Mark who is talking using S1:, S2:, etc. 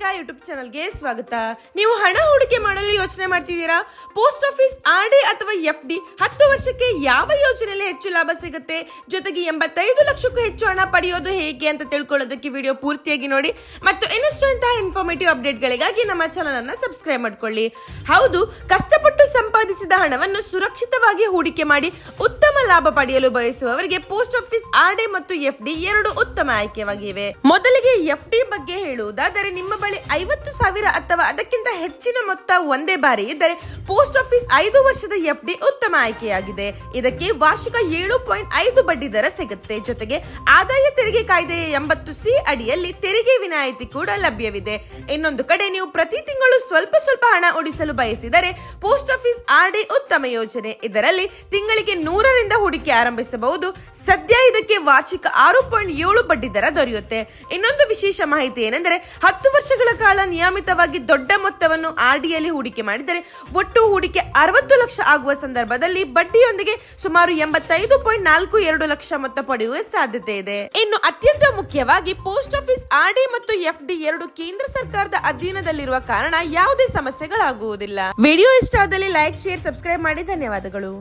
S1: Karnataka YouTube ಚಾನಲ್ಗೆ ಸ್ವಾಗತ. ನೀವು ಹಣ ಹೂಡಿಕೆ ಮಾಡಲು ಯೋಚನೆ ಮಾಡ್ತಿದ್ದೀರಾ? ಪೋಸ್ಟ್ ಆಫೀಸ್ ಆರ್ಡಿ ಅಥವಾ ಎಫ್ಡಿ 10 ವರ್ಷಕ್ಕೆ ಯಾವ ಯೋಜನೆಯಲ್ಲಿ ಹೆಚ್ಚು ಲಾಭ ಸಿಗುತ್ತೆ, ಜೊತೆಗೆ 85 ಲಕ್ಷಕ್ಕೂ ಹೆಚ್ಚು ಹಣ ಪಡೆಯೋದು ಹೇಗೆ ಅಂತ ತಿಳ್ಕೊಳ್ಳೋದಕ್ಕೆ ವಿಡಿಯೋ ಪೂರ್ತಿಯಾಗಿ ನೋಡಿ. ಮತ್ತು ಇನ್ನಷ್ಟು ಇಂತಹ ಇನ್ಫಾರ್ಮೇಟಿವ್ ಅಪ್ಡೇಟ್ಗಳಿಗಾಗಿ ನಮ್ಮ ಚಾನಲ್ ಅನ್ನು ಸಬ್ಸ್ಕ್ರೈಬ್ ಮಾಡ್ಕೊಳ್ಳಿ. ಹೌದು, ಕಷ್ಟಪಟ್ಟು ಸಂಪಾದಿಸಿದ ಹಣವನ್ನು ಸುರಕ್ಷಿತವಾಗಿ ಹೂಡಿಕೆ ಮಾಡಿ ಉತ್ತಮ ಲಾಭ ಪಡೆಯಲು ಬಯಸುವವರಿಗೆ ಪೋಸ್ಟ್ ಆಫೀಸ್ ಆರ್ಡಿ ಮತ್ತು ಎಫ್ಡಿ ಎರಡು ಉತ್ತಮ ಆಯ್ಕೆಯಾಗಿವೆ. ಮೊದಲಿಗೆ ಎಫ್ಡಿ ಬಗ್ಗೆ ಹೇಳುವುದಾದರೆ, ನಿಮ್ಮ ಬಳಿ 50,000 ಅಥವಾ ಅದಕ್ಕಿಂತ ಹೆಚ್ಚಿನ ಮೊತ್ತ ಒಂದೇ ಬಾರಿ ಇದ್ದರೆ ಪೋಸ್ಟ್ ಆಫೀಸ್ 5 ವರ್ಷದ ಎಫ್ಡಿ ಉತ್ತಮ ಆಯ್ಕೆಯಾಗಿದೆ. ಇದಕ್ಕೆ ವಾರ್ಷಿಕ 7.5 ಬಡ್ಡಿ ದರ ಸಿಗುತ್ತೆ. ಜೊತೆಗೆ ಆದಾಯ ತೆರಿಗೆ ಕಾಯ್ದೆಯ 80C ಅಡಿಯಲ್ಲಿ ತೆರಿಗೆ ವಿನಾಯಿತಿ ಕೂಡ ಲಭ್ಯವಿದೆ. ಇನ್ನೊಂದು ಕಡೆ ನೀವು ಪ್ರತಿ ತಿಂಗಳು ಸ್ವಲ್ಪ ಹಣ ಉಳಿಸಲು ಬಯಸಿದರೆ ಪೋಸ್ಟ್ ಆಫೀಸ್ ಆರ್ಡಿ ಉತ್ತಮ ಯೋಜನೆ. ಇದರಲ್ಲಿ ತಿಂಗಳಿಗೆ 100ರಿಂದ ಹೂಡಿಕೆ ಆರಂಭಿಸಬಹುದು. ಸದ್ಯ ಇದಕ್ಕೆ ವಾರ್ಷಿಕ 6.7 ಬಡ್ಡಿ ದರ ದೊರೆಯುತ್ತೆ. ಇನ್ನೊಂದು ವಿಶೇಷ ಮಾಹಿತಿ ಏನೆಂದರೆ, 10 ವರ್ಷಗಳ ಕಾಲ ನಿಯಮಿತವಾಗಿ ದೊಡ್ಡ ಮೊತ್ತವನ್ನು ಆರ್ಡಿಯಲ್ಲಿ ಹೂಡಿಕೆ ಮಾಡಿದರೆ ಒಟ್ಟು ಹೂಡಿಕೆ 60 ಲಕ್ಷ ಆಗುವ ಸಂದರ್ಭದಲ್ಲಿ ಬಡ್ಡಿಯೊಂದಿಗೆ ಸುಮಾರು 85.42 ಲಕ್ಷ ಮೊತ್ತ ಪಡೆಯುವ ಸಾಧ್ಯತೆ ಇದೆ. ಇನ್ನು ಅತ್ಯಂತ ಮುಖ್ಯವಾಗಿ ಪೋಸ್ಟ್ ಆಫೀಸ್ ಆರ್ಡಿ ಮತ್ತು ಎಫ್ಡಿ ಎರಡು ಕೇಂದ್ರ ಸರ್ಕಾರದ ಅಧೀನದಲ್ಲಿರುವ ಕಾರಣ ಯಾವುದೇ ಸಮಸ್ಯೆಗಳಾಗುವುದಿಲ್ಲ. ವಿಡಿಯೋ ಇಷ್ಟ ಆದಲ್ಲಿ ಲೈಕ್, ಶೇರ್, ಸಬ್ಸ್ಕ್ರೈಬ್ ಮಾಡಿ. ಧನ್ಯವಾದಗಳು.